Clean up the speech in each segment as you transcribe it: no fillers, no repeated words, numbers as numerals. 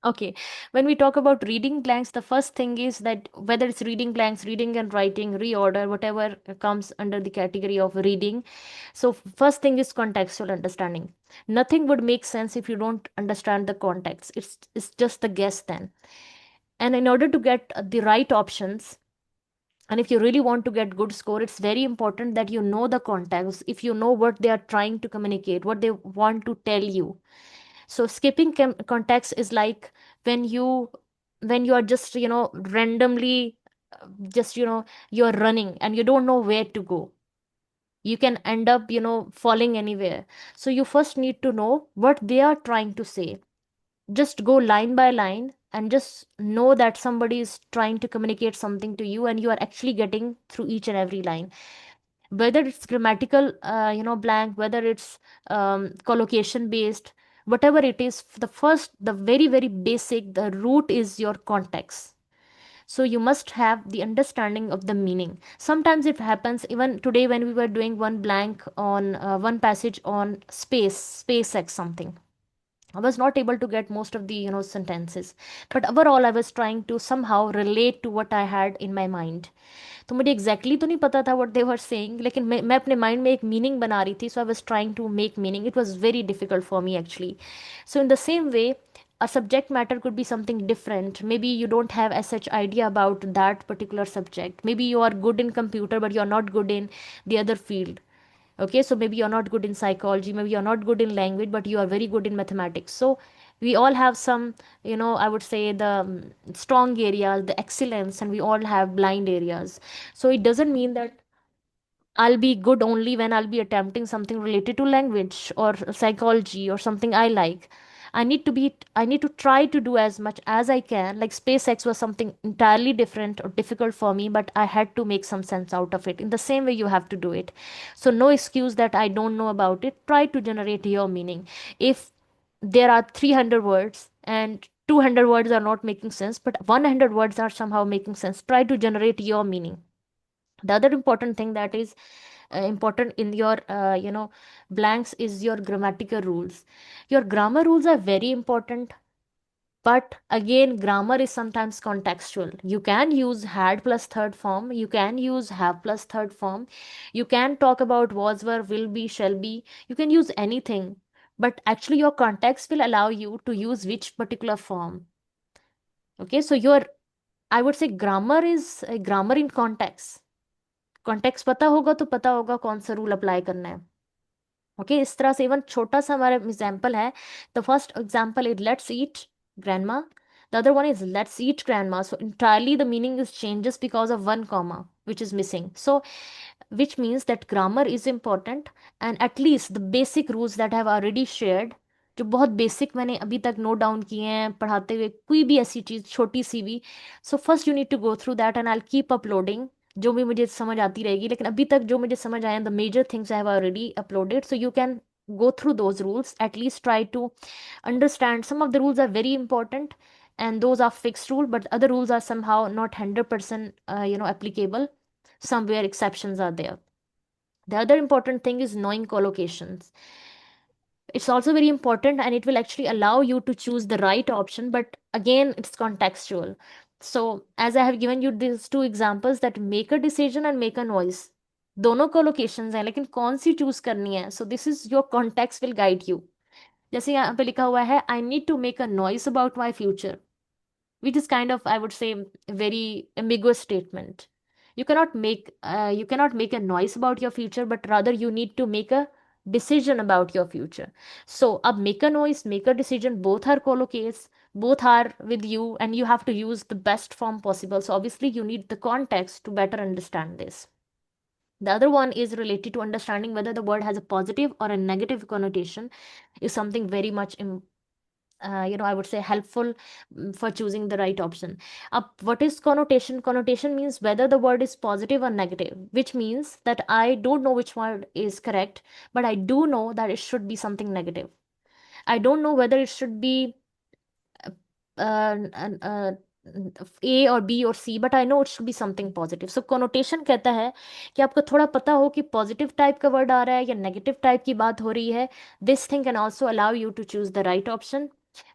Okay, when we talk about reading blanks, the first thing is that whether it's reading blanks, reading and writing, reorder, whatever comes under the category of reading. So, first thing is contextual understanding. Nothing would make sense if you don't understand the context. It's just the guess then. And in order to get the right options, and if you really want to get good score, it's very important that you know the context. If you know what they are trying to communicate, what they want to tell you, so skipping context is like when you when you are just randomly just you're running and you don't know where to go. You can end up falling anywhere. So you first need to know what they are trying to say. Just go line by line and just know that somebody is trying to communicate something to you and you are actually getting through each and every line, whether it's grammatical blank, whether it's collocation based, whatever it is. The first, the very very basic, the root is your context. So you must have the understanding of the meaning. Sometimes it happens, even today when we were doing one blank on one passage on SpaceX something, I was not able to get most of the sentences, but overall I was trying to somehow relate to what I had in my mind. तो मुझे exactly तो नहीं पता था what they were saying, लेकिन मैं अपने mind में एक मीनिंग बना रही थी. So I was trying to make meaning. It was very difficult for me actually. So in the same way, a subject matter could be something different. Maybe you don't have as such idea about that particular subject. Maybe you are good in computer but you are not good in the other field. Okay, so maybe you're not good in psychology, maybe you're not good in language, but you are very good in mathematics. So we all have some, I would say the strong areas, the excellence, and we all have blind areas. So it doesn't mean that I'll be good only when I'll be attempting something related to language or psychology or something I like. I need to try to do as much as I can. Like SpaceX was something entirely different or difficult for me, but I had to make some sense out of it. In the same way, you have to do it. So no excuse that I don't know about it. Try to generate your meaning. If there are 300 words and 200 words are not making sense, but 100 words are somehow making sense, try to generate your meaning. The other important thing that is important in your blanks is your grammatical rules. Your grammar rules are very important, but again grammar is sometimes contextual. You can use had plus third form, you can use have plus third form, you can talk about was, were, will be, shall be, you can use anything, but actually your context will allow you to use which particular form. Okay, so your, I would say grammar is grammar in context. Context पता होगा तो पता होगा कौन सा rule apply करना है. Okay, इस तरह से इवन छोटा सा हमारा एग्जाम्पल है. The first example is let's eat grandma. The other one is let's eat grandma. So entirely the meaning is changes because of one comma which is missing. So which means that grammar is important, and at least the basic rules that I have already shared, जो बहुत basic मैंने अभी तक note down किए हैं पढ़ाते हुए, कोई भी ऐसी चीज़ छोटी सी भी. So first you need to go through that and I keep uploading. जो भी मुझे समझ आती रहेगी, लेकिन अभी तक जो मुझे समझ आया, the major things I have already uploaded. So you can go through those rules. At least try to understand. Some of the rules are very important and those are fixed rule, but other rules are somehow not 100% applicable. Somewhere exceptions are there. The other important thing is knowing collocations. It's also very important and it will actually allow you to choose the right option, but again, it's contextual. So, as I have given you these two examples, that make a decision and make a noise. दोनों collocations हैं, लेकिन कौन सी choose करनी है? So this is your context will guide you. जैसे यहाँ पे लिखा हुआ है, I need to make a noise about my future, which is kind of, I would say, very ambiguous statement. You cannot make a noise about your future, but rather you need to make a decision about your future. So अब make a noise, make a decision, both are collocates, both are with you, and you have to use the best form possible. So obviously you need the context to better understand this. The other one is related to understanding whether the word has a positive or a negative connotation, is something very much I would say helpful, for choosing the right option. What is connotation? Connotation means whether the word is positive or negative, which means that I don't know which word is correct, but I do know that it should be something negative. I don't know whether it should be ए और B और C, but I know it should be something positive. So connotation कहता है कि आपको थोड़ा पता हो कि पॉजिटिव टाइप का वर्ड आ रहा है या नेगेटिव टाइप की बात हो रही है. This thing can also allow you to choose the right option.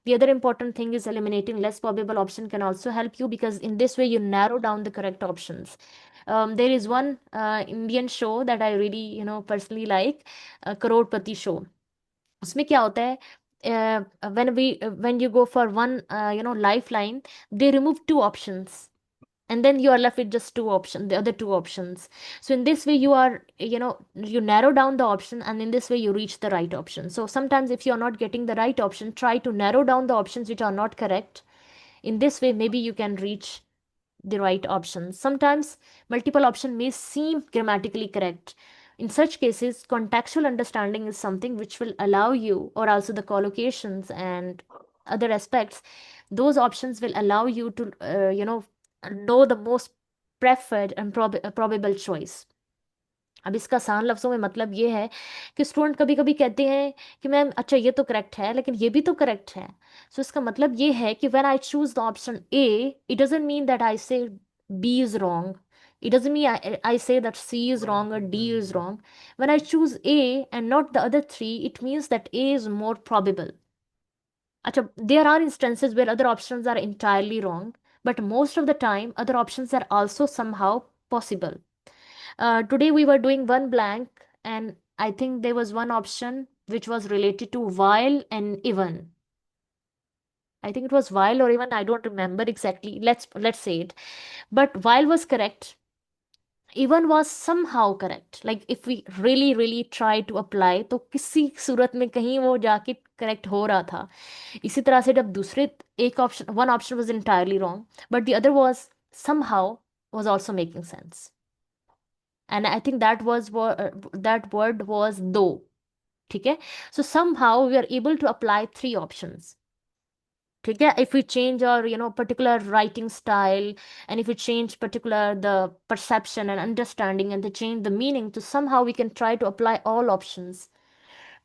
The other important thing is eliminating less probable option can also help you, because in this way you narrow down the correct options. There is one Indian show that I really personally like, Crorepati show. उसमें क्या होता है, when you go for one lifeline, they remove two options, and then you are left with just two options, the other two options. So in this way you are, you narrow down the option, and in this way you reach the right option. So sometimes if you are not getting the right option, try to narrow down the options which are not correct. In this way maybe you can reach the right options. Sometimes multiple option may seem grammatically correct. In such cases, contextual understanding is something which will allow you, or also the collocations and other aspects, those options will allow you to, know the most preferred and probable choice. अब इसका आसान लफ्ज़ों में मतलब ये है कि student कभी कभी कहते हैं कि मैम अच्छा ये तो करेक्ट है लेकिन ये भी तो करेक्ट है. सो इसका मतलब ये है कि when I choose the option A, it doesn't mean that I say B is wrong. It doesn't mean I say that C is wrong or D is wrong. When I choose A and not the other three, it means that A is more probable. Acha, there are instances where other options are entirely wrong, but most of the time, other options are also somehow possible. Today we were doing one blank, and I think there was one option which was related to while and even. I think it was while or even, I don't remember exactly. Let's say it. But while was correct. Even was somehow correct. Like if we really try to apply, तो किसी सूरत में कहीं वो जाके correct हो रहा था. इसी तरह से जब दूसरे एक option, one option was entirely wrong, but the other was somehow was also making sense. And I think that word was though. ठीक है. So somehow we are able to apply three options. ठीक है. If we change our particular writing style, and if we change particular the perception and understanding, and to change the meaning, to somehow we can try to apply all options.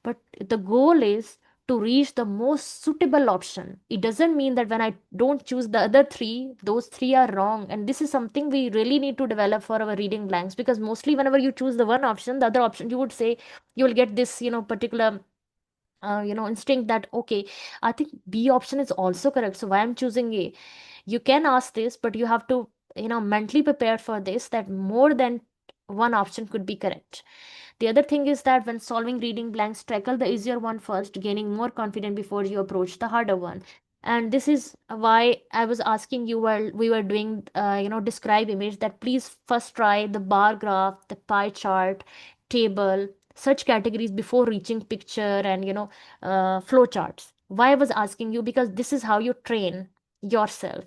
But the goal is to reach the most suitable option. It doesn't mean that when I don't choose the other three, those three are wrong. And this is something we really need to develop for our reading blanks, because mostly whenever you choose the one option, the other option, you would say, you will get this particular instinct that, okay, I think B option is also correct, so why I'm choosing A. You can ask this, but you have to mentally prepare for this, that more than one option could be correct. The other thing is that when solving reading blanks, tackle the easier one first, gaining more confidence before you approach the harder one. And this is why I was asking you while we were doing, describe image, that please first try the bar graph, the pie chart, table, such categories before reaching picture and, flow charts. Why I was asking you, because this is how you train yourself.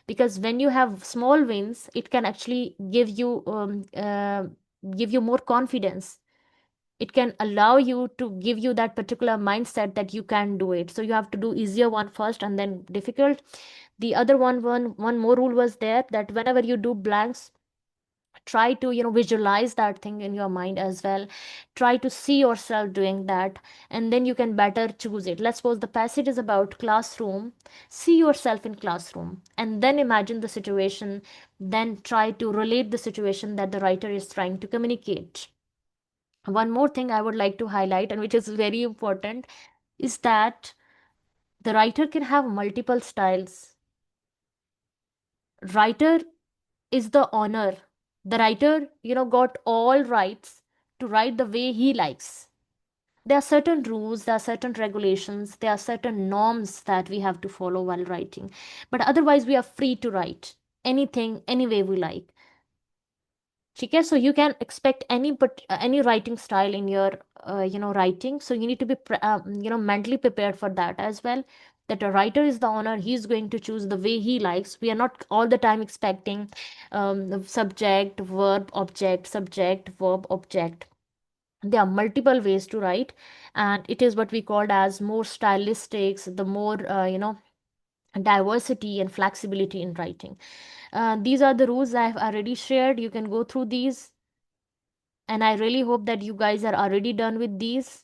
Because when you have small wins, it can actually give you more confidence. It can allow you to give you that particular mindset that you can do it. So you have to do easier one first and then difficult. The other one more rule was there, that whenever you do blanks, try to visualize that thing in your mind as well. Try to see yourself doing that, and then you can better choose it. Let's suppose the passage is about classroom. See yourself in classroom and then imagine the situation, then try to relate the situation that the writer is trying to communicate. One more thing I would like to highlight, and which is very important, is that the writer can have multiple styles. Writer is the owner. The writer, got all rights to write the way he likes. There are certain rules, there are certain regulations, there are certain norms that we have to follow while writing. But otherwise, we are free to write anything, any way we like. ठीक है. So you can expect any writing style in your writing. So you need to be mentally prepared for that as well, that a writer is the owner. He's going to choose the way he likes. We are not all the time expecting the subject verb object, subject verb object. There are multiple ways to write, and it is what we called as more stylistics, the more diversity and flexibility in writing. These are the rules I have already shared. You can go through these, and I really hope that you guys are already done with these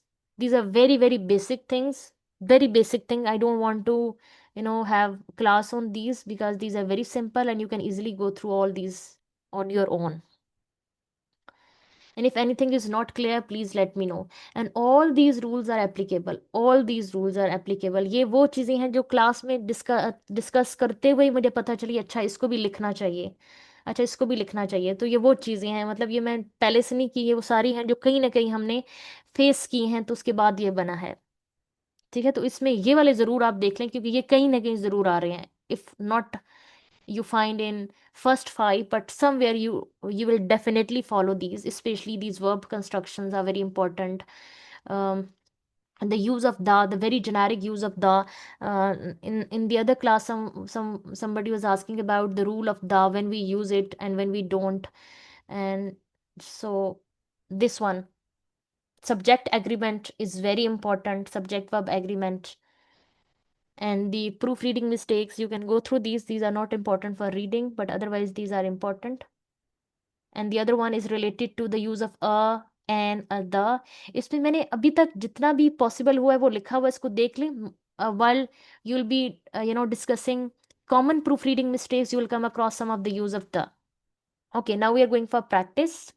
are very basic things, very basic thing. I don't want to have class on these, because these are very simple and you can easily go through all these on your own. and if anything is not clear, please let me know. And all these rules are applicable, all these rules are applicable. ये वो चीज़ें हैं जो class में discuss करते हुए ही मुझे पता चली, अच्छा इसको भी लिखना चाहिए, अच्छा इसको भी लिखना चाहिए। तो ये वो चीज़ें हैं, मतलब ये मैं पहले से नहीं की, ये वो सारी हैं जो कहीं ना कहीं हमने फेस की हैं, तो उसके बाद ये बना है। ठीक है, तो इसमें ये वाले ज़रूर आप देख लें, क्योंकि ये कहीं ना कहीं ज़रूर आ रहे हैं। If not you find in first five, but somewhere you will definitely follow these, especially these verb constructions are very important. um, and the use of the very generic use of the, in the other class, somebody was asking about the rule of the, when we use it and when we don't. And so this one, subject agreement is very important, subject verb agreement. And the proofreading mistakes, you can go through these are not important for reading, but otherwise these are important. And the other one is related to the use of a, and a, the. इसमें मैंने अभी तक जितना भी possible हुआ है वो लिखा हुआ है, इसको देख लें। while you'll be discussing common proofreading mistakes, you will come across some of the use of the. Okay, now we are going for practice.